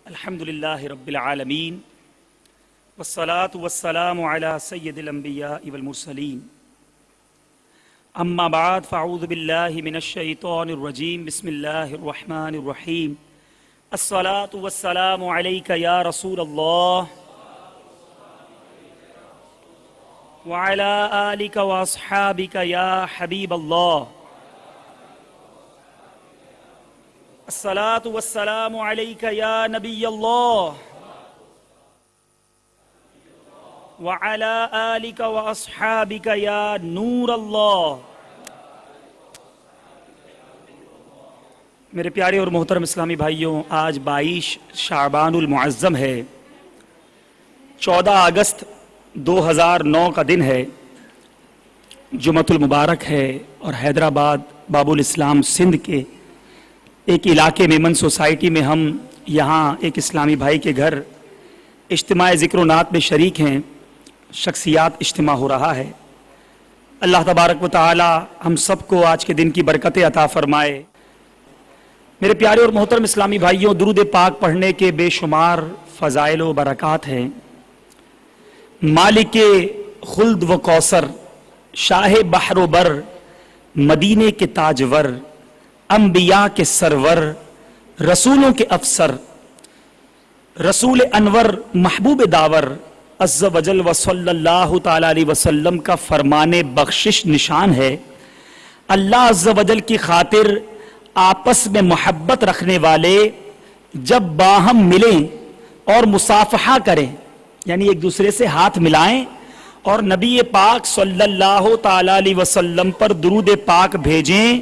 الحمد للہ رب العالمین والصلاة والسلام علی سید الانبیاء والمرسلین اما بعد فاعوذ باللہ من الشیطان الرجیم بسم اللہ الرحمن الرحیم الصلاة والسلام علیک یا رسول اللہ وعلی آلک واصحابک یا حبیب اللہ الصلاة والسلام علیک یا نبی اللہ وعلی آلک واصحابک یا نور اللہ۔ میرے پیارے اور محترم اسلامی بھائیوں، آج 22 شعبان المعظم ہے، 14 اگست 2009 کا دن ہے، جمعۃ المبارک ہے، اور حیدرآباد باب الاسلام سندھ کے ایک علاقے میں من سوسائٹی میں ہم یہاں ایک اسلامی بھائی کے گھر اجتماع ذکر و نعت میں شریک ہیں۔ شخصیات اجتماع ہو رہا ہے۔ اللہ تبارک و تعالی ہم سب کو آج کے دن کی برکتیں عطا فرمائے۔ میرے پیارے اور محترم اسلامی بھائیوں، درود پاک پڑھنے کے بے شمار فضائل و برکات ہیں۔ مالک خلد و کوثر، شاہ بحر و بر، مدینے کے تاجور، انبیاء کے سرور، رسولوں کے افسر، رسول انور، محبوب داور عز و جل و صلی اللہ تعالی علیہ وسلم کا فرمان بخشش نشان ہے۔ اللہ عز و جل کی خاطر آپس میں محبت رکھنے والے جب باہم ملیں اور مصافحہ کریں، یعنی ایک دوسرے سے ہاتھ ملائیں اور نبی پاک صلی اللہ تعالی علیہ وسلم پر درود پاک بھیجیں،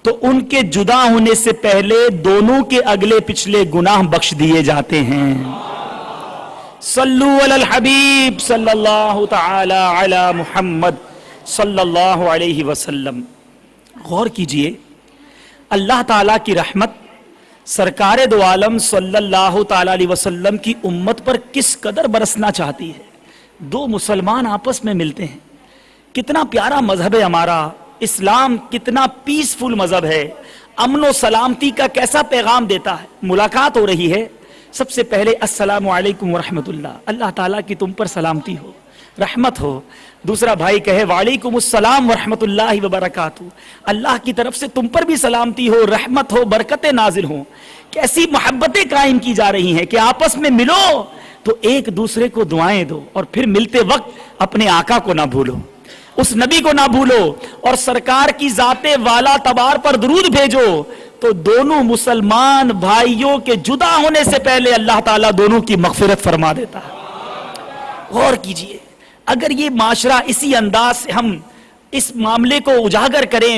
تو ان کے جدا ہونے سے پہلے دونوں کے اگلے پچھلے گناہ بخش دیے جاتے ہیں۔ صلو علی الحبیب صلی اللہ تعالی علی محمد صلی اللہ علیہ وسلم۔ غور کیجئے، اللہ تعالیٰ کی رحمت سرکار دو عالم صلی اللہ تعالی علیہ وسلم کی امت پر کس قدر برسنا چاہتی ہے۔ دو مسلمان آپس میں ملتے ہیں۔ کتنا پیارا مذہب ہے ہمارا اسلام، کتنا پیسفل مذہب ہے، امن و سلامتی کا کیسا پیغام دیتا ہے۔ ملاقات ہو رہی ہے، سب سے پہلے السلام علیکم ورحمۃ اللہ، اللہ تعالیٰ کی تم پر سلامتی ہو، رحمت ہو۔ دوسرا بھائی کہے وعلیکم السلام ورحمۃ اللہ وبرکاتہ، اللہ کی طرف سے تم پر بھی سلامتی ہو، رحمت ہو، برکتیں نازل ہوں۔ کیسی محبتیں قائم کی جا رہی ہیں کہ آپس میں ملو تو ایک دوسرے کو دعائیں دو، اور پھر ملتے وقت اپنے آقا کو نہ بھولو، اس نبی کو نہ بھولو، اور سرکار کی ذات والا تبار پر درود بھیجو، تو دونوں مسلمان بھائیوں کے جدا ہونے سے پہلے اللہ تعالیٰ دونوں کی مغفرت فرما دیتا ہے۔ غور کیجئے، اگر یہ معاشرہ اسی انداز سے ہم اس معاملے کو اجاگر کریں،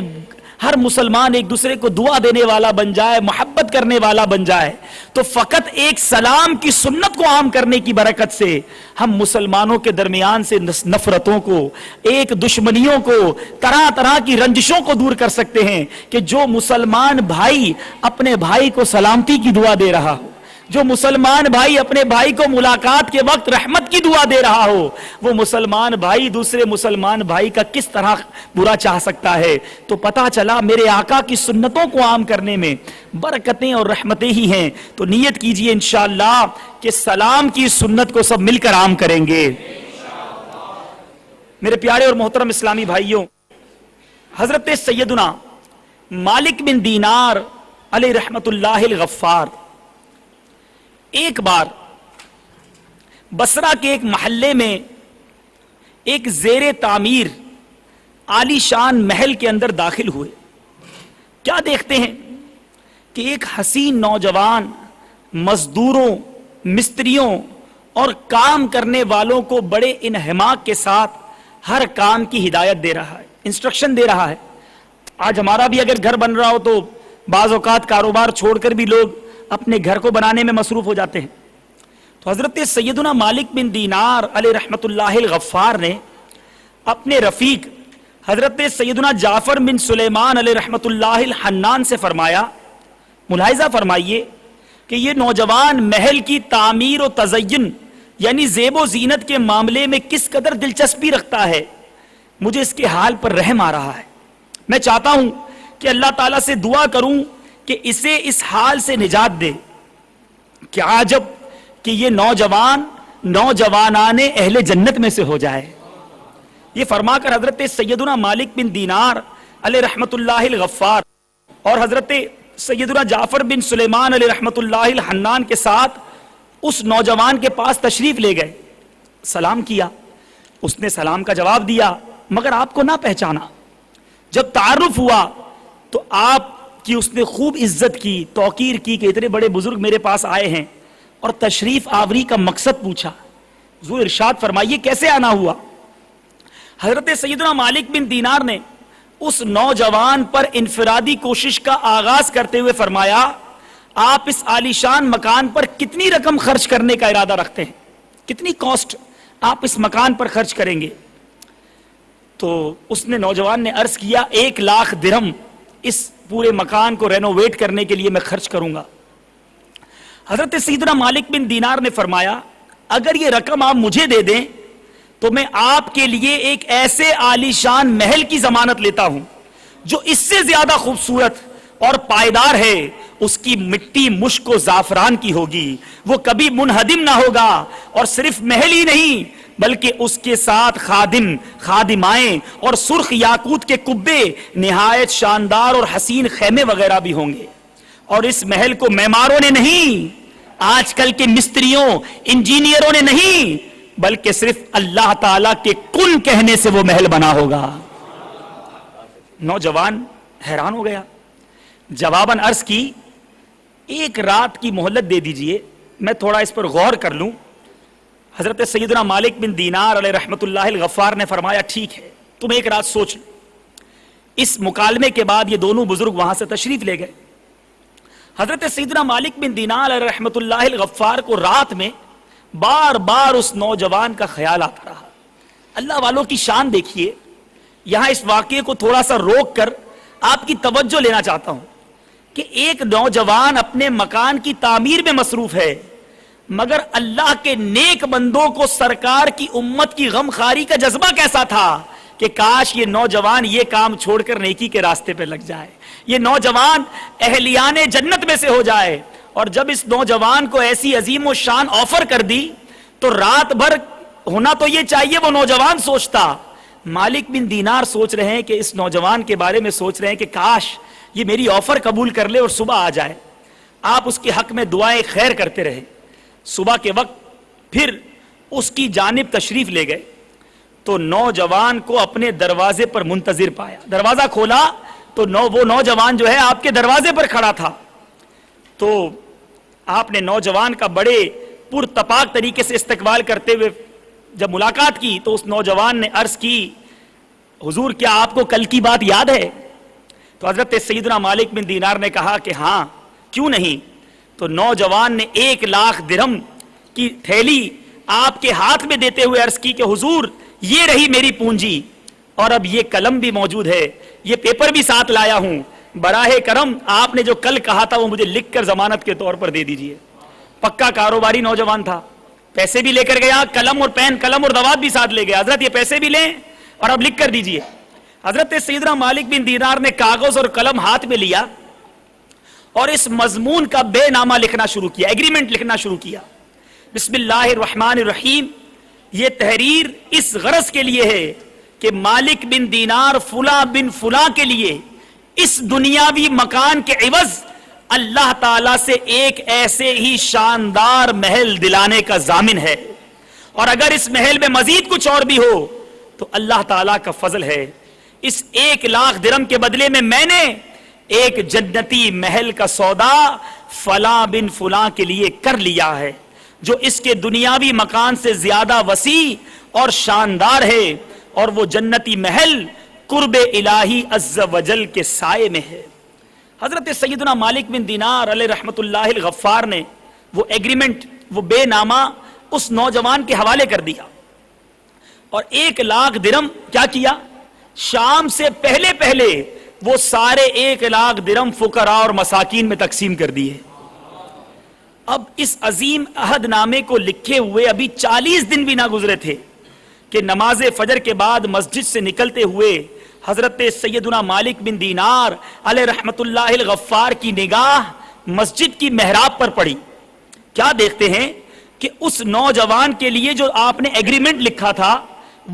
ہر مسلمان ایک دوسرے کو دعا دینے والا بن جائے، محبت کرنے والا بن جائے، تو فقط ایک سلام کی سنت کو عام کرنے کی برکت سے ہم مسلمانوں کے درمیان سے نفرتوں کو، ایک دشمنیوں کو، طرح طرح کی رنجشوں کو دور کر سکتے ہیں۔ کہ جو مسلمان بھائی اپنے بھائی کو سلامتی کی دعا دے رہا ہو، جو مسلمان بھائی اپنے بھائی کو ملاقات کے وقت رحمت کی دعا دے رہا ہو، وہ مسلمان بھائی دوسرے مسلمان بھائی کا کس طرح برا چاہ سکتا ہے۔ تو پتہ چلا میرے آقا کی سنتوں کو عام کرنے میں برکتیں اور رحمتیں ہی ہیں۔ تو نیت کیجئے انشاءاللہ کہ سلام کی سنت کو سب مل کر عام کریں گے۔ میرے پیارے اور محترم اسلامی بھائیوں، حضرت سیدنا مالک بن دینار علیہ رحمت اللہ الغفار ایک بار بصرہ کے ایک محلے میں ایک زیر تعمیر عالی شان محل کے اندر داخل ہوئے۔ کیا دیکھتے ہیں کہ ایک حسین نوجوان مزدوروں، مستریوں اور کام کرنے والوں کو بڑے انہماک کے ساتھ ہر کام کی ہدایت دے رہا ہے، انسٹرکشن دے رہا ہے۔ آج ہمارا بھی اگر گھر بن رہا ہو تو بعض اوقات کاروبار چھوڑ کر بھی لوگ اپنے گھر کو بنانے میں مصروف ہو جاتے ہیں۔ تو حضرت سیدنا مالک بن دینار علیہ رحمت اللہ الغفار نے اپنے رفیق حضرت سیدنا جعفر بن سلیمان علیہ رحمت اللہ الحنان سے فرمایا، ملاحظہ فرمائیے کہ یہ نوجوان محل کی تعمیر و تزئین یعنی زیب و زینت کے معاملے میں کس قدر دلچسپی رکھتا ہے، مجھے اس کے حال پر رحم آ رہا ہے۔ میں چاہتا ہوں کہ اللہ تعالیٰ سے دعا کروں کہ اسے اس حال سے نجات دے۔ کیا عجب کہ یہ نوجوانان اہل جنت میں سے ہو جائے. یہ فرما کر حضرت سیدنا مالک بن دینار علیہ رحمت اللہ الغفار اور حضرت سیدنا جعفر بن سلیمان علیہ رحمت اللہ الحنان کے ساتھ اس نوجوان کے پاس تشریف لے گئے. سلام کیا, اس نے سلام کا جواب دیا مگر آپ کو نہ پہچانا. جب تعارف ہوا تو آپ کی اس نے خوب عزت کی, توقیر کی کہ اتنے بڑے بزرگ میرے پاس آئے ہیں, اور تشریف آوری کا مقصد پوچھا. حضور ارشاد فرمائیے کیسے آنا ہوا. حضرت سیدنا مالک بن دینار نے اس نوجوان پر انفرادی کوشش کا آغاز کرتے ہوئے فرمایا, آپ اس عالیشان مکان پر کتنی رقم خرچ کرنے کا ارادہ رکھتے ہیں, کتنی کاسٹ آپ اس مکان پر خرچ کریں گے. تو اس نے نوجوان نے عرض کیا 1,00,000 درہم اس پورے مکان کو رینوویٹ کرنے کے لیے میں خرچ کروں گا. حضرت سیدنا مالک بن دینار نے فرمایا اگر یہ رقم آپ مجھے دے دیں تو میں آپ کے لیے ایک ایسے عالیشان محل کی ضمانت لیتا ہوں جو اس سے زیادہ خوبصورت اور پائیدار ہے. اس کی مٹی مشک و زعفران کی ہوگی, وہ کبھی منہدم نہ ہوگا, اور صرف محل ہی نہیں بلکہ اس کے ساتھ خادم, خادمائیں اور سرخ یاقوت کے کبے, نہایت شاندار اور حسین خیمے وغیرہ بھی ہوں گے. اور اس محل کو معماروں نے نہیں, آج کل کے مستریوں انجینئروں نے نہیں, بلکہ صرف اللہ تعالیٰ کے کن کہنے سے وہ محل بنا ہوگا. نوجوان حیران ہو گیا, جواباً عرض کی 1 رات کی مہلت دے دیجئے, میں تھوڑا اس پر غور کر لوں. حضرت سیدنا مالک بن دینار علیہ رحمت اللہ الغفار نے فرمایا ٹھیک ہے, تم 1 رات سوچ لو. اس مکالمے کے بعد یہ دونوں بزرگ وہاں سے تشریف لے گئے. حضرت سیدنا مالک بن دینار علیہ رحمت اللہ الغفار کو رات میں بار بار اس نوجوان کا خیال آتا رہا. اللہ والوں کی شان دیکھیے. یہاں اس واقعے کو تھوڑا سا روک کر آپ کی توجہ لینا چاہتا ہوں کہ ایک نوجوان اپنے مکان کی تعمیر میں مصروف ہے, مگر اللہ کے نیک بندوں کو سرکار کی امت کی غمخواری کا جذبہ کیسا تھا کہ کاش یہ نوجوان یہ کام چھوڑ کر نیکی کے راستے پہ لگ جائے, یہ نوجوان اہلیان جنت میں سے ہو جائے. اور جب اس نوجوان کو ایسی عظیم و شان آفر کر دی تو رات بھر ہونا تو یہ چاہیے وہ نوجوان سوچتا. مالک بن دینار سوچ رہے ہیں کہ اس نوجوان کے بارے میں سوچ رہے ہیں کہ کاش یہ میری آفر قبول کر لے اور صبح آ جائے. آپ اس کے حق میں دعائیں خیر کرتے رہے. صبح کے وقت پھر اس کی جانب تشریف لے گئے تو نوجوان کو اپنے دروازے پر منتظر پایا. دروازہ کھولا تو وہ نوجوان جو ہے آپ کے دروازے پر کھڑا تھا. تو آپ نے نوجوان کا بڑے پرتپاک طریقے سے استقبال کرتے ہوئے جب ملاقات کی تو اس نوجوان نے عرض کی حضور کیا آپ کو کل کی بات یاد ہے. تو حضرت سیدنا مالک بن دینار نے کہا کہ ہاں کیوں نہیں. تو نوجوان نے 1,00,000 درہم کی تھیلی آپ کے ہاتھ میں دیتے ہوئے عرض کی کہ حضور یہ رہی میری پونجی, اور اب یہ قلم بھی موجود ہے, یہ پیپر بھی ساتھ لایا ہوں, براہ کرم آپ نے جو کل کہا تھا وہ مجھے لکھ کر ضمانت کے طور پر دے دیجئے. پکا کاروباری نوجوان تھا, پیسے بھی لے کر گیا, قلم اور پین, قلم اور دوات بھی ساتھ لے گیا. حضرت یہ پیسے بھی لیں اور اب لکھ کر دیجئے. حضرت سیدنا مالک بن دینار نے کاغذ اور قلم ہاتھ میں لیا اور اس مضمون کا بے نامہ لکھنا شروع کیا, ایگریمنٹ لکھنا شروع کیا. بسم اللہ الرحمن الرحیم. یہ تحریر اس غرض کے لیے ہے کہ مالک بن دینار فلاں بن فلاں کے لیے اس دنیاوی مکان کے عوض اللہ تعالیٰ سے ایک ایسے ہی شاندار محل دلانے کا ضامن ہے, اور اگر اس محل میں مزید کچھ اور بھی ہو تو اللہ تعالیٰ کا فضل ہے. اس 1,00,000 درہم کے بدلے میں نے ایک جنتی محل کا سودا فلاں بن فلاں کے لیے کر لیا ہے جو اس کے دنیاوی مکان سے زیادہ وسیع اور شاندار ہے, اور وہ جنتی محل قرب الہی عز و جل کے سائے میں ہے. حضرت سیدنا مالک بن دینار علیہ رحمت اللہ الغفار نے وہ ایگریمنٹ, وہ بے نامہ اس نوجوان کے حوالے کر دیا, اور 1,00,000 درہم کیا کیا, شام سے پہلے وہ سارے 1,00,000 درہم فقراء اور مساکین میں تقسیم کر دیے. اب اس عظیم عہد نامے کو لکھے ہوئے ابھی 40 دن بھی نہ گزرے تھے کہ نماز فجر کے بعد مسجد سے نکلتے ہوئے حضرت سیدنا مالک بن دینار علیہ رحمت اللہ الغفار کی نگاہ مسجد کی محراب پر پڑی. کیا دیکھتے ہیں کہ اس نوجوان کے لیے جو آپ نے ایگریمنٹ لکھا تھا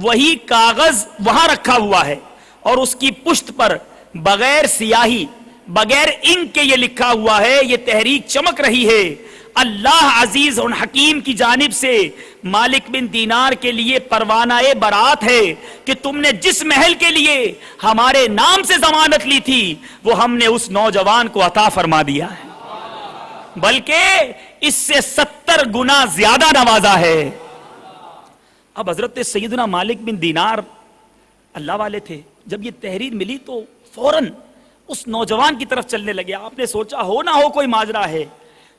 وہی کاغذ وہاں رکھا ہوا ہے، اور اس کی پشت پر بغیر سیاہی بغیر انک کے یہ لکھا ہوا ہے، یہ تحریک چمک رہی ہے، اللہ عزیز اور حکیم کی جانب سے مالک بن دینار کے لیے پروانہ برات ہے کہ تم نے جس محل کے لیے ہمارے نام سے ضمانت لی تھی وہ ہم نے اس نوجوان کو عطا فرما دیا ہے، بلکہ اس سے 70 گنا زیادہ نوازا ہے۔ اب حضرت سیدنا مالک بن دینار اللہ والے تھے، جب یہ تحریر ملی تو فوراً اس نوجوان کی طرف چلنے لگے۔ آپ نے سوچا ہو نہ ہو کوئی ماجرا ہے۔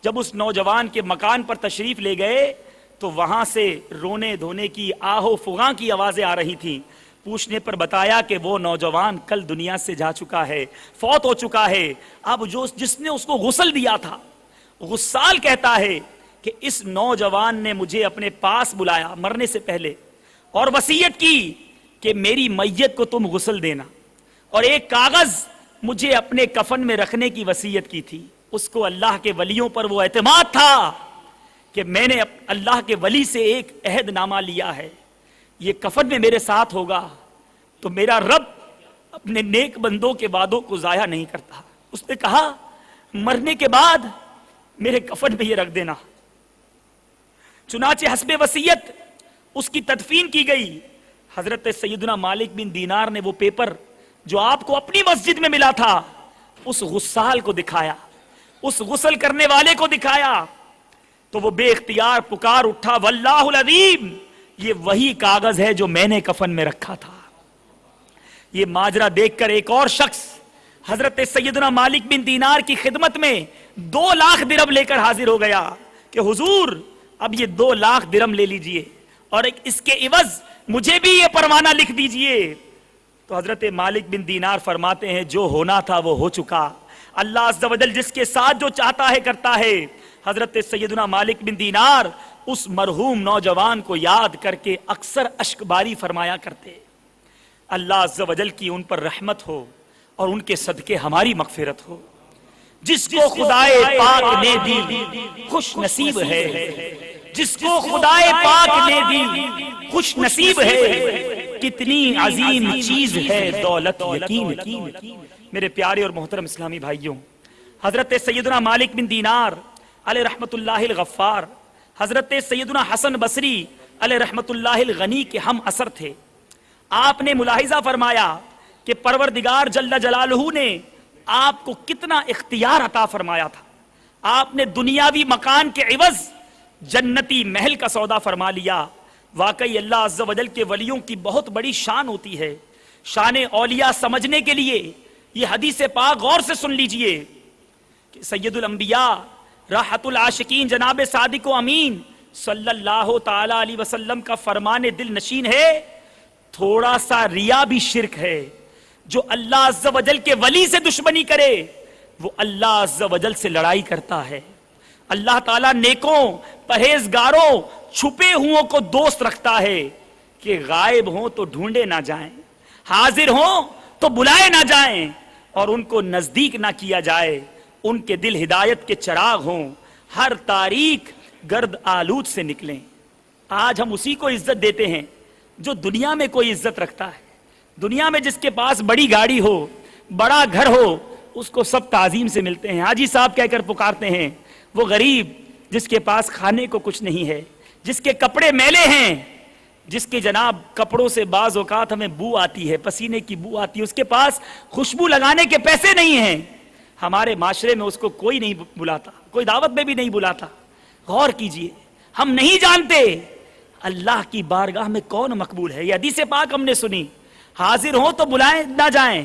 جب اس نوجوان کے مکان پر تشریف لے گئے تو وہاں سے رونے دھونے کی آہو فغاں کی آوازیں آ رہی تھیں۔ پوچھنے پر بتایا کہ وہ نوجوان کل دنیا سے جا چکا ہے، فوت ہو چکا ہے۔ اب جس نے اس کو غسل دیا تھا غسال کہتا ہے کہ اس نوجوان نے مجھے اپنے پاس بلایا مرنے سے پہلے اور وصیت کی کہ میری میت کو تم غسل دینا، اور ایک کاغذ مجھے اپنے کفن میں رکھنے کی وصیت کی تھی۔ اس کو اللہ کے ولیوں پر وہ اعتماد تھا کہ میں نے اللہ کے ولی سے ایک عہد نامہ لیا ہے، یہ کفن میں میرے ساتھ ہوگا تو میرا رب اپنے نیک بندوں کے وعدوں کو ضائع نہیں کرتا۔ اس نے کہا مرنے کے بعد میرے کفن میں یہ رکھ دینا۔ چنانچہ حسب وصیت اس کی تدفین کی گئی۔ حضرت سیدنا مالک بن دینار نے وہ پیپر جو آپ کو اپنی مسجد میں ملا تھا اس غسال کو دکھایا، اس غسل کرنے والے کو دکھایا، تو وہ بے اختیار پکار اٹھا واللہ العظیم یہ وہی کاغذ ہے جو میں نے کفن میں رکھا تھا۔ یہ ماجرا دیکھ کر ایک اور شخص حضرت سیدنا مالک بن دینار کی خدمت میں 2 لاکھ درم لے کر حاضر ہو گیا کہ حضور اب یہ 2 لاکھ درم لے لیجئے اور اس کے عوض مجھے بھی یہ پروانہ لکھ دیجئے۔ تو حضرت مالک بن دینار فرماتے ہیں جو ہونا تھا وہ ہو چکا، اللہ عز و جل جس کے ساتھ جو چاہتا ہے کرتا ہے۔ حضرت سیدنا مالک بن دینار اس مرحوم نوجوان کو یاد کر کے اکثر اشک باری فرمایا کرتے، اللہ عز و جل کی ان پر رحمت ہو اور ان کے صدقے ہماری مغفرت ہو۔ جس کو خدائے پاک نے دی خوش نصیب ہے، جس کو خدائے پاک نے دی خوش نصیب ہے، کتنی عظیم چیز ہے دولت یقین کی۔ میرے پیارے اور محترم اسلامی بھائیوں، حضرت سیدنا مالک بن دینار علیہ رحمت اللہ الغفار، حضرت سیدنا حسن بصری علیہ رحمت اللہ الغنی کے ہم اثر تھے۔ آپ نے ملاحظہ فرمایا کہ پروردگار جل جلالہ نے آپ کو کتنا اختیار عطا فرمایا تھا۔ آپ نے دنیاوی مکان کے عوض جنتی محل کا سودا فرما لیا۔ واقعی اللہ عز و جل کے ولیوں کی بہت بڑی شان ہوتی ہے۔ شان اولیاء سمجھنے کے لیے یہ حدیث پاک غور سے سن لیجئے کہ سید الانبیاء راحت العاشقین جناب صادق و امین صلی اللہ تعالی علیہ وسلم کا فرمان دل نشین ہے، تھوڑا سا ریا بھی شرک ہے۔ جو اللہ عز و جل کے ولی سے دشمنی کرے وہ اللہ عز و جل سے لڑائی کرتا ہے۔ اللہ تعالیٰ نیکوں پرہیزگاروں چھپے ہوں کو دوست رکھتا ہے کہ غائب ہوں تو ڈھونڈے نہ جائیں، حاضر ہوں تو بلائے نہ جائیں، اور ان کو نزدیک نہ کیا جائے۔ ان کے دل ہدایت کے چراغ ہوں، ہر تاریک گرد آلود سے نکلیں۔ آج ہم اسی کو عزت دیتے ہیں جو دنیا میں کوئی عزت رکھتا ہے۔ دنیا میں جس کے پاس بڑی گاڑی ہو، بڑا گھر ہو، اس کو سب تعظیم سے ملتے ہیں، حاجی صاحب کہہ کر پکارتے ہیں۔ وہ غریب جس کے پاس کھانے کو کچھ نہیں ہے، جس کے کپڑے میلے ہیں، جس کے جناب کپڑوں سے بعض اوقات ہمیں بو آتی ہے، پسینے کی بو آتی ہے، اس کے پاس خوشبو لگانے کے پیسے نہیں ہیں، ہمارے معاشرے میں اس کو کوئی نہیں بلاتا، کوئی دعوت میں بھی نہیں بلاتا۔ غور کیجئے، ہم نہیں جانتے اللہ کی بارگاہ میں کون مقبول ہے۔ یہ حدیث پاک ہم نے سنی، حاضر ہوں تو بلائیں نہ جائیں۔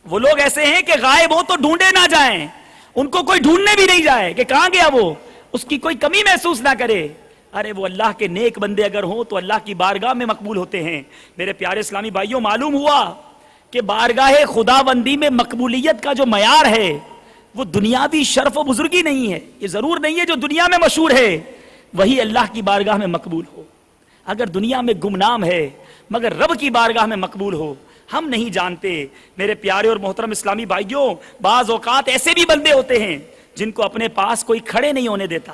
وہ لوگ ایسے ہیں کہ غائب ہوں تو ڈھونڈے نہ جائیں، ان کو کوئی ڈھونڈنے بھی نہیں جائے کہ کہاں گیا وہ، اس کی کوئی کمی محسوس نہ کرے۔ ارے وہ اللہ کے نیک بندے اگر ہوں تو اللہ کی بارگاہ میں مقبول ہوتے ہیں۔ میرے پیارے اسلامی بھائیوں، معلوم ہوا کہ بارگاہ خدا بندی میں مقبولیت کا جو معیار ہے وہ دنیاوی شرف و بزرگی نہیں ہے۔ یہ ضرور نہیں ہے جو دنیا میں مشہور ہے وہی اللہ کی بارگاہ میں مقبول ہو۔ اگر دنیا میں گمنام ہے مگر رب کی بارگاہ میں مقبول ہو، ہم نہیں جانتے۔ میرے پیارے اور محترم اسلامی بھائیوں، بعض اوقات ایسے بھی بندے ہوتے ہیں جن کو اپنے پاس کوئی کھڑے نہیں ہونے دیتا،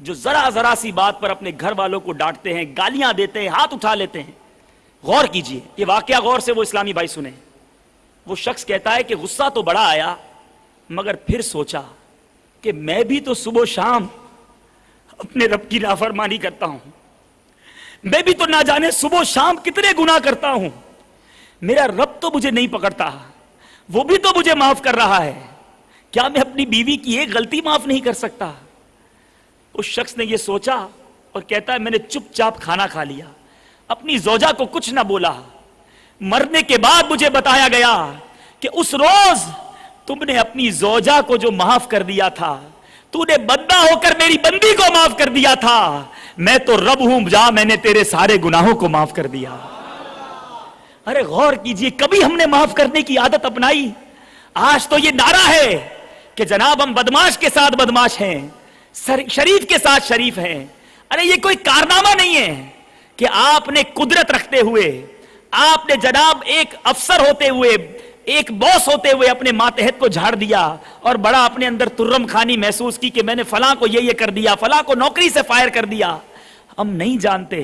جو ذرا ذرا سی بات پر اپنے گھر والوں کو ڈانٹتے ہیں، گالیاں دیتے ہیں، ہاتھ اٹھا لیتے ہیں. غور کیجئے، یہ واقعہ غور سے وہ اسلامی بھائی سنیں. وہ شخص کہتا ہے کہ غصہ تو بڑا آیا، مگر پھر سوچا کہ میں بھی تو صبح و شام اپنے رب کی نافرمانی کرتا ہوں، میں بھی تو نہ جانے صبح و شام کتنے گناہ کرتا ہوں. میرا رب تو مجھے نہیں پکڑتا، وہ بھی تو مجھے معاف کر رہا ہے. کیا میں اپنی بیوی کی ایک غلطی معاف نہیں کر سکتا؟ اس شخص نے یہ سوچا اور کہتا ہے میں نے چپ چاپ کھانا کھا لیا، اپنی زوجہ کو کچھ نہ بولا. مرنے کے بعد مجھے بتایا گیا کہ اس روز تم نے اپنی زوجہ کو جو معاف کر دیا تھا، تو نے بندہ ہو کر میری بندی کو معاف کر دیا تھا. میں تو رب ہوں، جا میں نے تیرے سارے گناہوں کو معاف کر دیا. ارے غور کیجئے، کبھی ہم نے معاف کرنے کی عادت اپنائی؟ آج تو یہ نعرہ ہے کہ جناب ہم بدماش کے ساتھ بدماش ہیں، شریف کے ساتھ شریف ہیں. ارے یہ کوئی کارنامہ نہیں ہے کہ آپ نے قدرت رکھتے ہوئے، آپ نے جناب ایک افسر ہوتے ہوئے، ایک باس ہوتے ہوئے اپنے ماتحت کو جھاڑ دیا اور بڑا اپنے اندر ترم خانی محسوس کی کہ میں نے فلاں کو یہ کر دیا، فلاں کو نوکری سے فائر کر دیا. ہم نہیں جانتے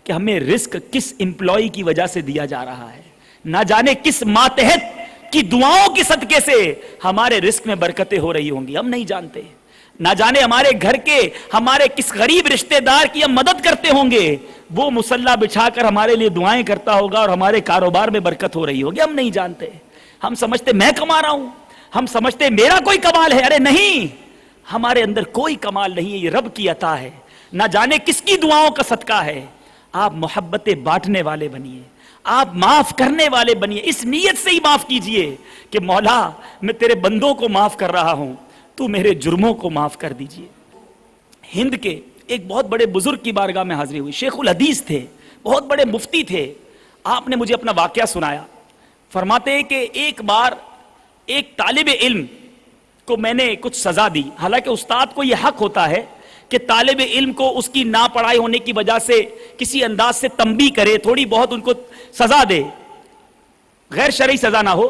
کہ ہمیں رزق کس امپلائی کی وجہ سے دیا جا رہا ہے، نہ جانے کس ماتحت کی دعاؤں کی صدقے سے ہمارے رزق میں برکتیں ہو رہی ہوں گی. ہم نہیں جانتے. نہ جانے ہمارے گھر کے ہمارے کس غریب رشتہ دار کی ہم مدد کرتے ہوں گے، وہ مصلہ بچھا کر ہمارے لیے دعائیں کرتا ہوگا اور ہمارے کاروبار میں برکت ہو رہی ہوگی. ہم نہیں جانتے. ہم سمجھتے میں کما رہا ہوں، ہم سمجھتے میرا کوئی کمال ہے. ارے نہیں، ہمارے اندر کوئی کمال نہیں ہے، یہ رب کی عطا ہے. نہ جانے کس کی دعاؤں کا صدقہ ہے. آپ محبتیں بانٹنے والے بنیے، آپ معاف کرنے والے بنیے. اس نیت سے ہی معاف کیجئے کہ مولا میں تیرے بندوں کو معاف کر رہا ہوں، تو میرے جرموں کو معاف کر دیجئے. ہند کے ایک بہت بڑے بزرگ کی بارگاہ میں حاضری ہوئی، شیخ الحدیث تھے، بہت بڑے مفتی تھے. آپ نے مجھے اپنا واقعہ سنایا. فرماتے ہیں کہ ایک بار ایک طالب علم کو میں نے کچھ سزا دی. حالانکہ استاد کو یہ حق ہوتا ہے کہ طالب علم کو اس کی نا پڑھائی ہونے کی وجہ سے کسی انداز سے تنبیہ کرے، تھوڑی بہت ان کو سزا دے، غیر شرعی سزا نہ ہو.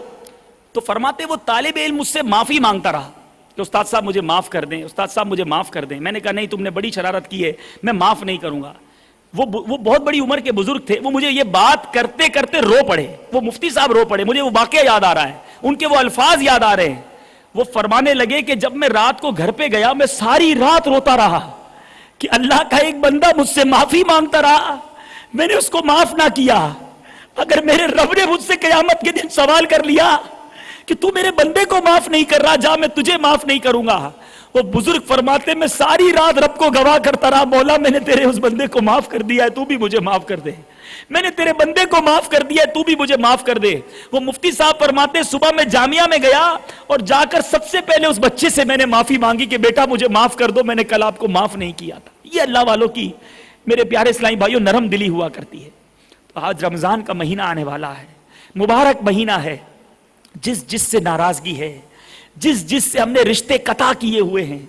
تو فرماتے وہ طالب علم مجھ سے معافی مانگتا رہا کہ استاد صاحب مجھے معاف کر دیں، استاد صاحب مجھے معاف کر دیں. میں نے کہا نہیں، تم نے بڑی شرارت کی ہے، میں معاف نہیں کروں گا. وہ بہت بڑی عمر کے بزرگ تھے، وہ مجھے یہ بات کرتے کرتے رو پڑے. وہ مفتی صاحب رو پڑے، مجھے وہ واقعہ یاد آ رہا ہے، ان کے وہ الفاظ یاد آ رہے ہیں. وہ فرمانے لگے کہ جب میں رات کو گھر پہ گیا، میں ساری رات روتا رہا کہ اللہ کا ایک بندہ مجھ سے معافی مانگتا رہا، میں نے اس کو معاف نہ کیا. اگر میرے رب نے مجھ سے قیامت کے دن سوال کر لیا کہ تو میرے بندے کو معاف نہیں کر رہا، جا میں تجھے معاف نہیں کروں گا. وہ بزرگ فرماتے میں ساری رات رب کو گواہ کرتا رہا، مولا میں نے تیرے اس بندے کو معاف کر دیا ہے، تو بھی مجھے معاف کر دے. میں نے تیرے بندے کو معاف کر دیا ہے، تو بھی مجھے معاف کر دے. وہ مفتی صاحب فرماتے صبح میں جامعہ میں گیا اور جا کر سب سے پہلے اس بچے سے میں نے معافی مانگی کہ بیٹا مجھے معاف کر دو، میں نے کل آپ کو معاف نہیں کیا تھا. یہ اللہ والوں کی میرے پیارے اسلامی بھائیوں نرم دلی ہوا کرتی ہے. تو آج رمضان کا مہینہ آنے والا ہے، مبارک مہینہ ہے. جس جس سے ناراضگی ہے، جس جس سے ہم نے رشتے قطع کیے ہوئے ہیں،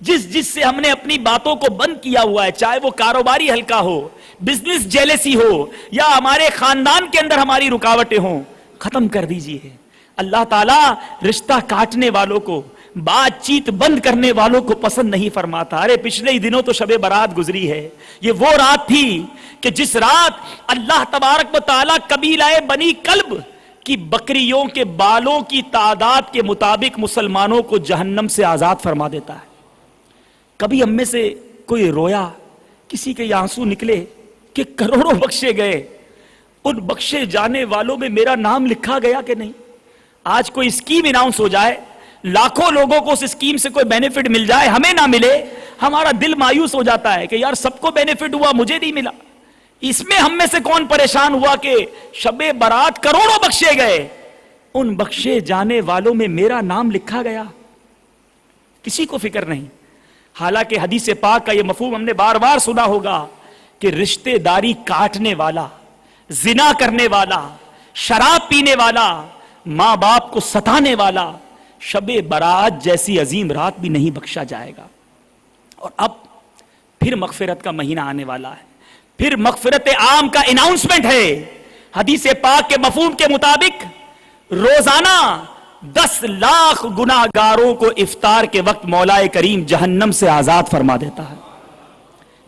جس جس سے ہم نے اپنی باتوں کو بند کیا ہوا ہے، چاہے وہ کاروباری حلقہ ہو، بزنس جیلسی ہو، یا ہمارے خاندان کے اندر ہماری رکاوٹیں ہوں، ختم کر دیجئے. اللہ تعالیٰ رشتہ کاٹنے والوں کو، بات چیت بند کرنے والوں کو پسند نہیں فرماتا. ارے پچھلے ہی دنوں تو شب برات گزری ہے. یہ وہ رات تھی کہ جس رات اللہ تبارک و تعالیٰ قبیلہ بنی کلب کی بکریوں کے بالوں کی تعداد کے مطابق مسلمانوں کو جہنم سے آزاد فرما دیتا ہے. کبھی ہم میں سے کوئی رویا، کسی کے آنسو نکلے کہ کروڑوں بخشے گئے، ان بخشے جانے والوں میں میرا نام لکھا گیا کہ نہیں؟ آج کوئی اسکیم اناؤنس ہو جائے، لاکھوں لوگوں کو اس اسکیم سے کوئی بینیفٹ مل جائے، ہمیں نہ ملے، ہمارا دل مایوس ہو جاتا ہے کہ یار سب کو بینیفٹ ہوا، مجھے نہیں ملا. اس میں ہم میں سے کون پریشان ہوا کہ شب برات کروڑوں بخشے گئے، ان بخشے جانے والوں میں میرا نام لکھا گیا؟ کسی کو فکر نہیں. حالانکہ حدیث پاک کا یہ مفہوم ہم نے بار بار سنا ہوگا کہ رشتہ داری کاٹنے والا، زنا کرنے والا، شراب پینے والا، ماں باپ کو ستانے والا شب برات جیسی عظیم رات بھی نہیں بخشا جائے گا. اور اب پھر مغفرت کا مہینہ آنے والا ہے، پھر مغفرت عام کا اناؤنسمنٹ ہے. حدیث پاک کے مفہوم کے مطابق روزانہ 10 لاکھ گناہگاروں کو افطار کے وقت مولا کریم جہنم سے آزاد فرما دیتا ہے.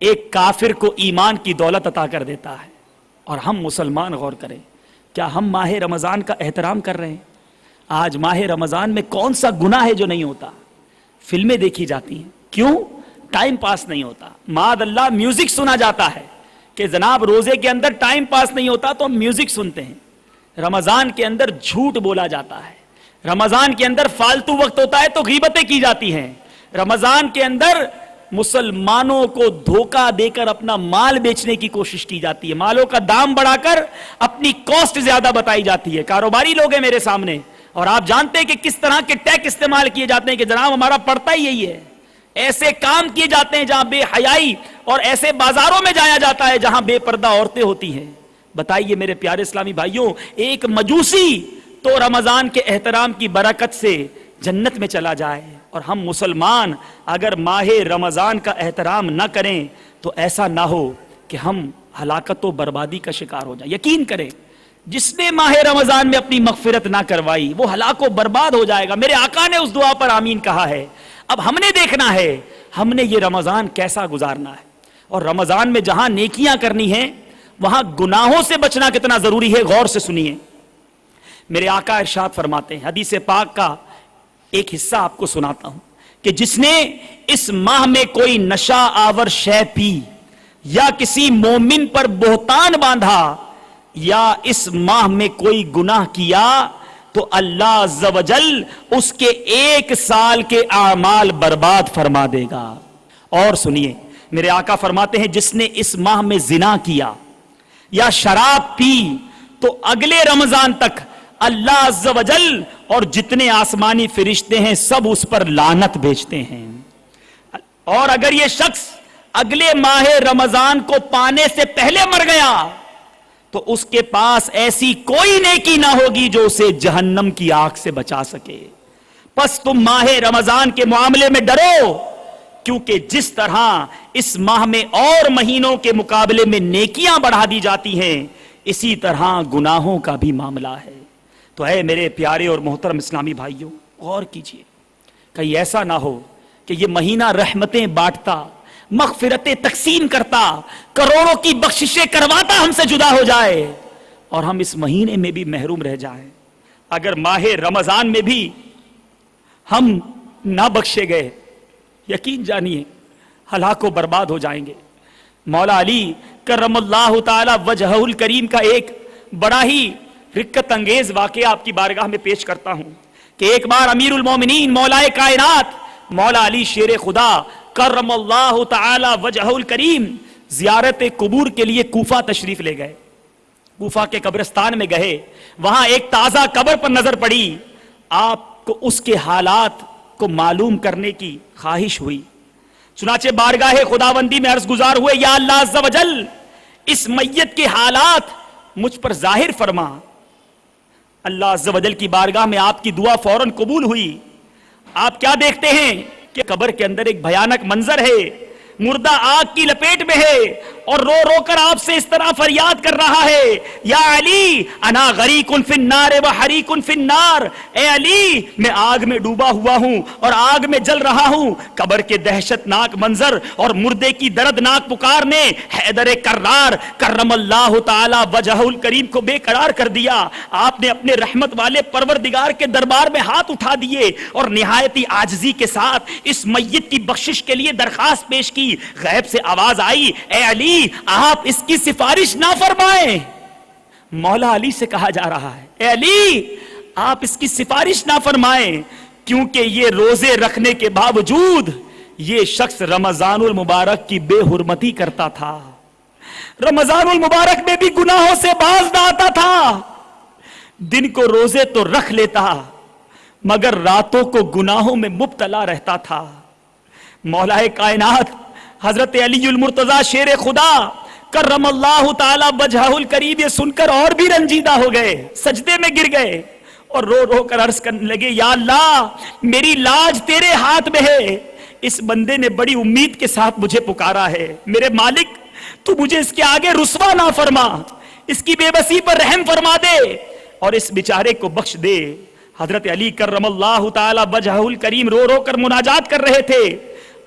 ایک کافر کو ایمان کی دولت عطا کر دیتا ہے. اور ہم مسلمان غور کریں, کیا ہم ماہ رمضان کا احترام کر رہے ہیں؟ آج ماہ رمضان میں کون سا گناہ ہے جو نہیں ہوتا؟ فلمیں دیکھی جاتی ہیں, کیوں؟ ٹائم پاس نہیں ہوتا. معاذ اللہ میوزک سنا جاتا ہے کہ جناب روزے کے اندر ٹائم پاس نہیں ہوتا تو ہم میوزک سنتے ہیں. رمضان کے اندر جھوٹ بولا جاتا ہے, رمضان کے اندر فالتو وقت ہوتا ہے تو غیبتیں کی جاتی ہیں, رمضان کے اندر مسلمانوں کو دھوکہ دے کر اپنا مال بیچنے کی کوشش کی جاتی ہے, مالوں کا دام بڑھا کر اپنی کاسٹ زیادہ بتائی جاتی ہے. کاروباری لوگ ہیں میرے سامنے, اور آپ جانتے ہیں کہ کس طرح کے ٹیک استعمال کیے جاتے ہیں کہ جناب ہمارا پڑتا ہی یہی ہے. ایسے کام کیے جاتے ہیں جہاں بے حیائی, اور ایسے بازاروں میں جایا جاتا ہے جہاں بے پردہ عورتیں ہوتی ہیں. بتائیے میرے پیارے اسلامی بھائیوں, ایک مجوسی تو رمضان کے احترام کی برکت سے جنت میں چلا جائے, اور ہم مسلمان اگر ماہ رمضان کا احترام نہ کریں تو ایسا نہ ہو کہ ہم ہلاکت و بربادی کا شکار ہو جائیں. یقین کریں, جس نے ماہ رمضان میں اپنی مغفرت نہ کروائی وہ ہلاک و برباد ہو جائے گا. میرے آقا نے اس دعا پر آمین کہا ہے. اب ہم نے دیکھنا ہے ہم نے یہ رمضان کیسا گزارنا ہے, اور رمضان میں جہاں نیکیاں کرنی ہیں وہاں گناہوں سے بچنا کتنا ضروری ہے. غور سے سنیے, میرے آقا ارشاد فرماتے ہیں, حدیث پاک کا ایک حصہ آپ کو سناتا ہوں, کہ جس نے اس ماہ میں کوئی نشہ آور شے پی, یا کسی مومن پر بہتان باندھا, یا اس ماہ میں کوئی گناہ کیا, تو اللہ عز و جل اس کے 1 سال کے اعمال برباد فرما دے گا. اور سنیے, میرے آقا فرماتے ہیں جس نے اس ماہ میں زنا کیا یا شراب پی تو اگلے رمضان تک اللہ عز و جل اور جتنے آسمانی فرشتے ہیں سب اس پر لعنت بھیجتے ہیں. اور اگر یہ شخص اگلے ماہ رمضان کو پانے سے پہلے مر گیا تو اس کے پاس ایسی کوئی نیکی نہ ہوگی جو اسے جہنم کی آگ سے بچا سکے. پس تم ماہ رمضان کے معاملے میں ڈرو, کیونکہ جس طرح اس ماہ میں اور مہینوں کے مقابلے میں نیکیاں بڑھا دی جاتی ہیں, اسی طرح گناہوں کا بھی معاملہ ہے. تو اے میرے پیارے اور محترم اسلامی بھائیوں, غور کیجئے, کہیں ایسا نہ ہو کہ یہ مہینہ رحمتیں بانٹتا, مغفرتیں تقسیم کرتا, کروڑوں کی بخششیں کرواتا ہم سے جدا ہو جائے, اور ہم اس مہینے میں بھی محروم رہ جائیں. اگر ماہ رمضان میں بھی ہم نہ بخشے گئے, یقین جانیے ہلاک و برباد ہو جائیں گے. مولا علی کرم اللہ تعالی وجہہ الکریم کا ایک بڑا ہی رکت انگیز واقعہ آپ کی بارگاہ میں پیش کرتا ہوں, کہ ایک بار امیر المومنین مولا کائنات مولا علی شیر خدا کرم اللہ تعالی وجہہ الکریم زیارت قبور کے لیے کوفہ تشریف لے گئے. کوفہ کے قبرستان میں گئے, وہاں ایک تازہ قبر پر نظر پڑی. آپ کو اس کے حالات کو معلوم کرنے کی خواہش ہوئی, چنانچہ بارگاہ خداوندی میں عرض گزار ہوئے, یا اللہ عز و جل اس میت کے حالات مجھ پر ظاہر فرما. اللہ عز و جل کی بارگاہ میں آپ کی دعا فوراً قبول ہوئی. آپ کیا دیکھتے ہیں کہ قبر کے اندر ایک بھیانک منظر ہے, مردہ آگ کی لپیٹ میں ہے, اور رو رو کر آپ سے اس طرح فریاد کر رہا ہے, یا علی انا غریق فی النار و حریق فی النار, اے علی میں آگ میں ڈوبا ہوا ہوں اور آگ میں جل رہا ہوں. قبر کے دہشت ناک منظر اور مردے کی دردناک پکار نے حیدر کرار کرم اللہ تعالی وجہہ الکریم کو بے قرار کر دیا. آپ نے اپنے رحمت والے پروردگار کے دربار میں ہاتھ اٹھا دیے اور نہایت ہی عاجزی کے ساتھ اس میت کی بخشش کے لیے درخواست پیش کی. غیب سے آواز آئی, اے علی آپ اس کی سفارش نہ فرمائیں. مولا علی سے کہا جا رہا ہے, اے علی آپ اس کی سفارش نہ فرمائیں, کیونکہ یہ روزے رکھنے کے باوجود یہ شخص رمضان المبارک کی بے حرمتی کرتا تھا, رمضان المبارک میں بھی گناہوں سے باز نہ آتا تھا. دن کو روزے تو رکھ لیتا مگر راتوں کو گناہوں میں مبتلا رہتا تھا. مولا کائنات حضرت علی المرتضی شیر خدا کرم اللہ تعالی وجہہ الکریم یہ سن کر اور بھی رنجیدہ ہو گئے, سجدے میں گر گئے اور رو رو کر عرض کرنے لگے, یا اللہ میری لاج تیرے ہاتھ میں ہے. اس بندے نے بڑی امید کے ساتھ مجھے پکارا ہے, میرے مالک تو مجھے اس کے آگے رسوا نہ فرما, اس کی بے بسی پر رحم فرما دے اور اس بیچارے کو بخش دے. حضرت علی کرم اللہ تعالی وجہہ الکریم رو رو کر مناجات کر رہے تھے.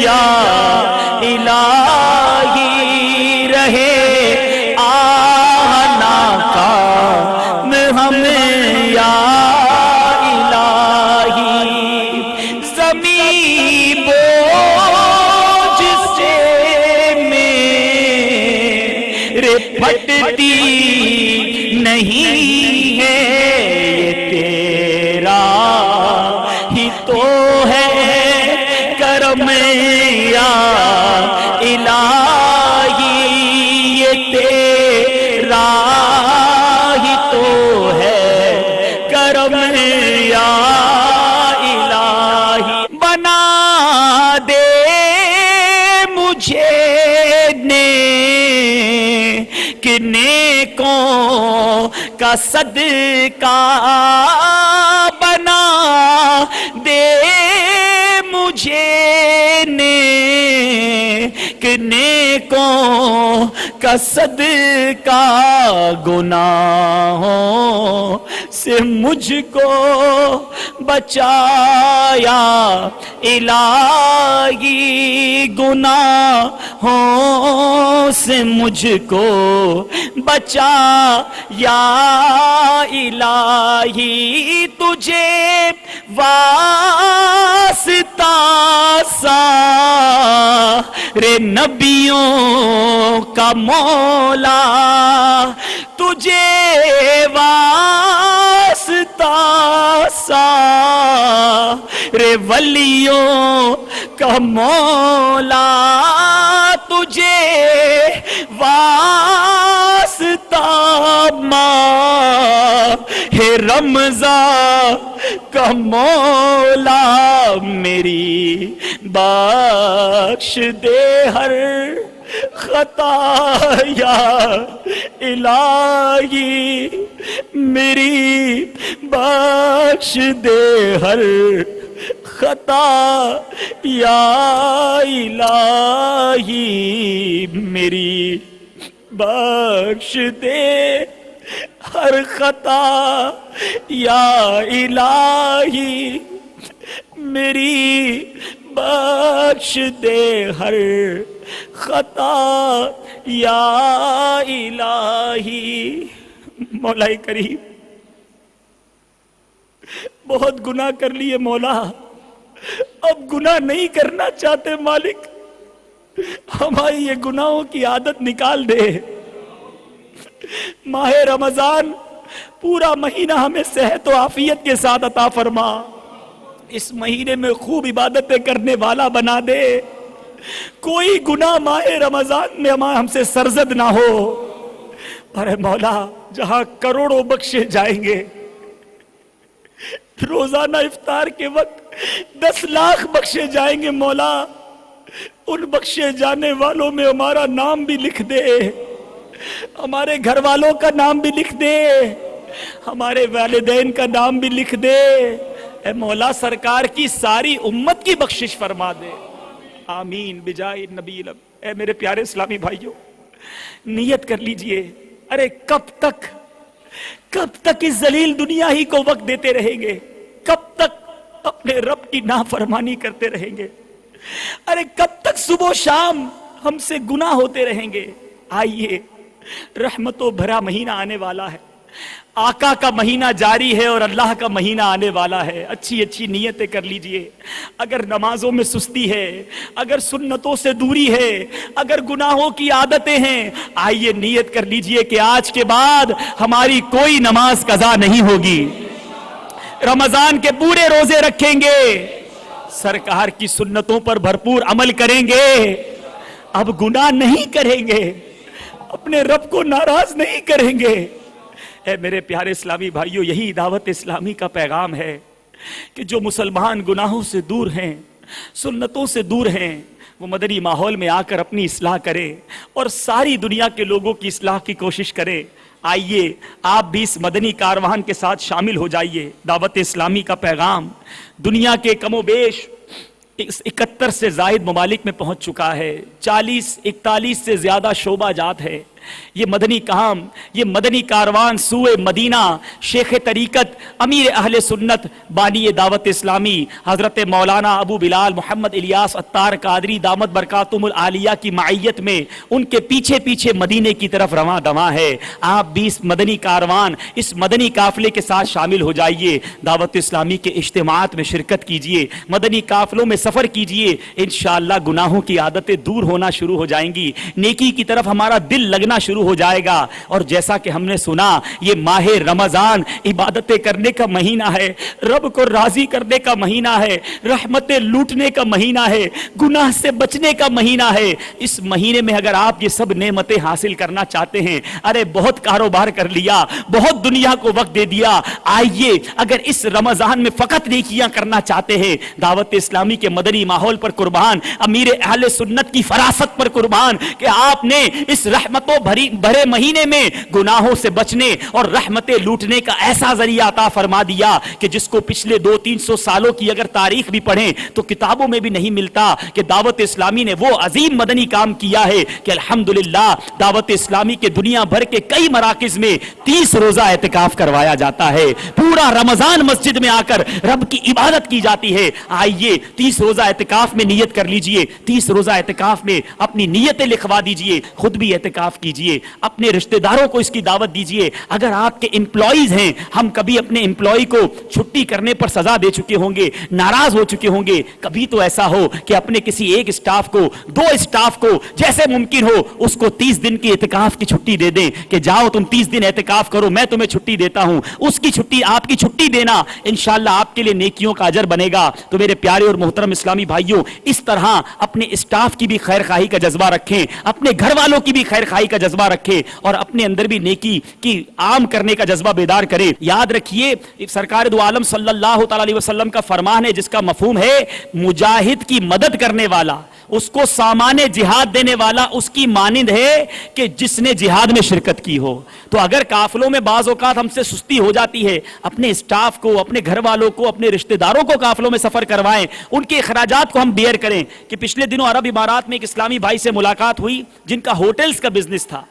یا الہی رہے آنا کام ہمیں یا الہی زمین بوجھ سے میرے پھٹتی نہیں ہے یہ تیرا ہی تو ہے کرم یا الہی یہ تیرا ہی تو ہے کرم یا الہی بنا دے مجھے نیک نیکوں کا صدقہ بنا دے مجھے نیک نیکوں کا صدقہ گناہوں سے مجھ کو بچایا الہی گناہوں سے مجھ کو بچا یا الہی تجھے واسطہ سارے نبیوں کا مولا تجھے واسطہ سارے ولیوں کا مولا تجھے واسطہ ماہ رمضان کا مولا میری بخش دے ہر خطا یا الہی میری بخش دے ہر خطا یا الہی میری بخش دے ہر خطا یا الہی میری بخش دے ہر خطا یا الہی مولا کریم بہت گناہ کر لیے مولا اب گناہ نہیں کرنا چاہتے مالک ہماری یہ گناہوں کی عادت نکال دے ماہ رمضان پورا مہینہ ہمیں صحت و عافیت کے ساتھ عطا فرما اس مہینے میں خوب عبادتیں کرنے والا بنا دے کوئی گناہ ماہ رمضان میں ہم سے سرزد نہ ہو پر مولا جہاں کروڑوں بخشے جائیں گے روزانہ افطار کے وقت 10 لاکھ بخشے جائیں گے مولا ان بخشے جانے والوں میں ہمارا نام بھی لکھ دے ہمارے گھر والوں کا نام بھی لکھ دے ہمارے والدین کا نام بھی لکھ دے اے مولا سرکار کی ساری امت کی بخشش فرما دے آمین بجائے نبی اے میرے پیارے اسلامی بھائیوں نیت کر لیجئے ارے کب تک اس ذلیل دنیا ہی کو وقت دیتے رہیں گے کب تک اپنے رب کی نافرمانی کرتے رہیں گے ارے کب تک صبح و شام ہم سے گناہ ہوتے رہیں گے آئیے رحمتوں بھرا مہینہ آنے والا ہے آقا کا مہینہ جاری ہے اور اللہ کا مہینہ آنے والا ہے اچھی اچھی نیتیں کر لیجئے اگر نمازوں میں سستی ہے اگر سنتوں سے دوری ہے اگر گناہوں کی عادتیں ہیں آئیے نیت کر لیجئے کہ آج کے بعد ہماری کوئی نماز قضا نہیں ہوگی رمضان کے پورے روزے رکھیں گے سرکار کی سنتوں پر بھرپور عمل کریں گے اب گناہ نہیں کریں گے اپنے رب کو ناراض نہیں کریں گے اے میرے پیارے اسلامی بھائیوں یہی دعوت اسلامی کا پیغام ہے کہ جو مسلمان گناہوں سے دور ہیں سنتوں سے دور ہیں وہ مدنی ماحول میں آ کر اپنی اصلاح کرے اور ساری دنیا کے لوگوں کی اصلاح کی کوشش کرے آئیے آپ بھی اس مدنی کاروان کے ساتھ شامل ہو جائیے دعوت اسلامی کا پیغام دنیا کے کم و بیش 71 سے زائد ممالک میں پہنچ چکا ہے 40-41 سے زیادہ شعبہ جات ہے یہ مدنی کام، یہ مدنی کاروان سوئے مدینہ، شیخ طریقت امیر اہل سنت بانی دعوت اسلامی حضرت مولانا ابو بلال محمد الیاس عطار قادری دامت برکاتہم العالیہ کی معیت میں ان کے پیچھے پیچھے مدینے کی طرف رواں دواں ہے۔ آپ بھی اس مدنی کاروان، اس مدنی قافلے کے ساتھ شامل ہو جائیے، دعوت اسلامی کے اجتماعات میں شرکت کیجیے، مدنی قافلوں میں سفر کیجیے، انشاءاللہ گناہوں کی عادتیں دور ہونا شروع ہو جائیں گی، نیکی کی طرف ہمارا دل لگنا شروع ہو جائے گا۔ اور جیسا کہ ہم نے سنا، یہ ماہ رمضان عبادتیں کرنے کا مہینہ ہے، رب کو راضی کرنے کا مہینہ ہے، رحمتیں لوٹنے کا مہینہ ہے، گناہ سے بچنے کا مہینہ ہے۔ اس مہینے میں اگر آپ یہ سب نعمتیں حاصل کرنا چاہتے ہیں، ارے بہت کاروبار کر لیا، بہت دنیا کو وقت دے دیا، آئیے اگر اس رمضان میں فقط نیکیاں کرنا چاہتے ہیں، دعوت اسلامی کے مدنی ماحول پر قربان، امیر اہل سنت کی فراست پر قربان کہ آپ نے اس رحمتوں بھرے مہینے میں گناہوں سے بچنے اور رحمتیں لوٹنے کا ایسا ذریعہ عطا فرما دیا کہ جس کو پچھلے 200-300 سالوں کی اگر تاریخ بھی پڑھیں تو کتابوں میں بھی نہیں ملتا کہ دعوت اسلامی نے وہ عظیم مدنی کام کیا ہے کہ الحمدللہ دعوت اسلامی کے دنیا بھر کے کئی مراکز میں 30 روزہ اعتکاف کروایا جاتا ہے، پورا رمضان مسجد میں آ کر رب کی عبادت کی جاتی ہے۔ آئیے 30 روزہ اعتکاف میں نیت کر لیجئے، 30 روزہ اعتکاف میں اپنی نیتیں لکھوا دیجئے، خود بھی اعتکاف کیجئے، اپنے رشتہ داروں کو اس کی دعوت دیجئے۔ اگر آپ کے امپلائیز ہیں، ہم کبھی اپنے امپلائی کو چھٹی کرنے پر سزا دے چکے ہوں گے، ناراض ہو چکے ہوں گے، کبھی تو ایسا ہو کہ اپنے کسی ایک اسٹاف کو، 2 اسٹاف کو جیسے ممکن ہو اس کو 30 دن کی اعتکاف کی چھٹی دے دیں کہ جاؤ تم 30 دن اعتکاف کرو، میں تمہیں چھٹی دیتا ہوں، اس کی چھٹی آپ کی چھٹی دینا انشاءاللہ آپ کے لیے نیکیوں کا اجر بنے گا۔ تو میرے پیارے اور محترم اسلامی بھائیوں، اس طرح اپنے اسٹاف کی بھی خیر خواہی کا جذبہ رکھیں، اپنے گھر والوں کی بھی خیر خواہی کا جذبہ رکھیں اور اپنے اندر بھی نیکی کی عام کرنے کا جذبہ بیدار کریں۔ یاد رکھیے سرکار دو عالم صلی اللہ تعالی علیہ وسلم کا فرمان ہے جس کا مفہوم ہے مجاہد کی مدد کرنے والا، اس کو سامان جہاد دینے والا اس کی مانند ہے کہ جس نے جہاد میں شرکت کی ہو۔ تو اگر قافلوں میں بعض اوقات ہم سے سستی ہو جاتی ہے، اپنے اسٹاف کو، اپنے گھر والوں کو، اپنے رشتہ داروں کو قافلوں میں سفر کروائیں، ان کے اخراجات کو ہم بیئر کریں۔ کہ پچھلے دنوں عرب امارات میں ایک اسلامی بھائی سے ملاقات ہوئی جن کا ہوٹلز کا بزنس تھا،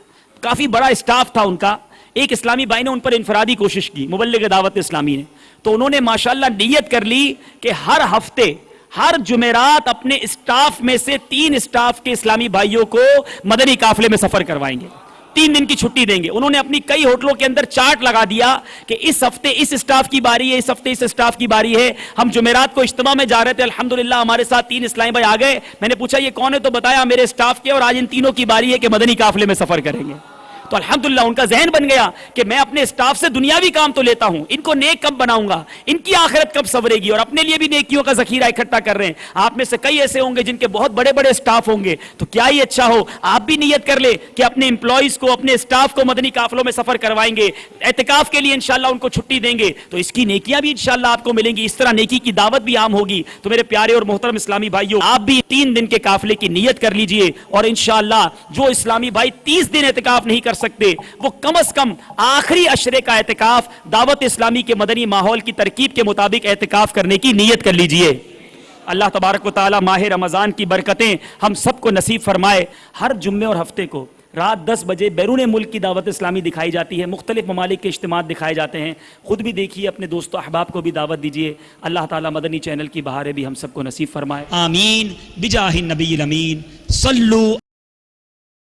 کافی بڑا اسٹاف تھا ان کا۔ ایک اسلامی بھائی نے ان پر انفرادی کوشش کی، مبلغ دعوت اسلامی نے، تو انہوں نے ماشاءاللہ نیت کر لی کہ ہر ہفتے ہر جمعرات اپنے اسٹاف میں سے 3 اسٹاف کے اسلامی بھائیوں کو مدنی قافلے میں سفر کروائیں گے، 3 دن کی چھٹی دیں گے۔ انہوں نے اپنی کئی ہوٹلوں کے اندر چارٹ لگا دیا کہ اس ہفتے اس اسٹاف کی باری ہے، اس ہفتے اس اسٹاف کی باری ہے۔ ہم جمعرات کو اجتماع میں جا رہے تھے، الحمدللہ ہمارے ساتھ 3 اسلامی بھائی آ گئے۔ میں نے پوچھا یہ کون ہے، تو بتایا میرے اسٹاف کے، اور آج ان تینوں کی باری ہے کہ مدنی قافلے میں سفر کریں گے۔ تو الحمدللہ ان کا ذہن بن گیا کہ میں اپنے اسٹاف سے دنیاوی کام تو لیتا ہوں، ان کو نیک کب بناؤں گا، ان کی آخرت کب سنورے گی، اور اپنے لیے بھی نیکیوں کا ذخیرہ اکٹھا کر رہے ہیں۔ آپ میں سے کئی ایسے ہوں گے جن کے بہت بڑے بڑے اسٹاف ہوں گے، تو کیا ہی اچھا ہو آپ بھی نیت کر لیں کہ اپنے امپلائیز کو، اپنے اسٹاف کو مدنی قافلوں میں سفر کروائیں گے، اعتکاف کے لیے انشاءاللہ ان کو چھٹی دیں گے، تو اس کی نیکیاں بھی انشاءاللہ آپ کو ملیں گی، اس طرح نیکی کی دعوت بھی عام ہوگی۔ تو میرے پیارے اور محترم اسلامی بھائیوں، آپ بھی 3 دن کے قافلے کی نیت کر لیجئے، اور انشاءاللہ جو اسلامی بھائی 30 دن اعتکاف نہیں کر سکتے، وہ کم از کم آخری عشرے کا اعتکاف دعوت اسلامی کے مدنی ماحول کی ترکیب کے مطابق اعتکاف کرنے کی نیت کر لیجئے۔ اللہ تبارک و تعالی ماہ رمضان کی برکتیں ہم سب کو نصیب فرمائے۔ ہر جمعے اور ہفتے کو رات 10 بجے بیرون ملک کی دعوت اسلامی دکھائی جاتی ہے، مختلف ممالک کے اجتماعات دکھائے جاتے ہیں، خود بھی دیکھیے، اپنے دوست و احباب کو بھی دعوت دیجیے۔ اللہ تعالی مدنی چینل کی بہاریں بھی ہم سب کو نصیب فرمائے، آمین بجاہ النبی الامین۔ صلو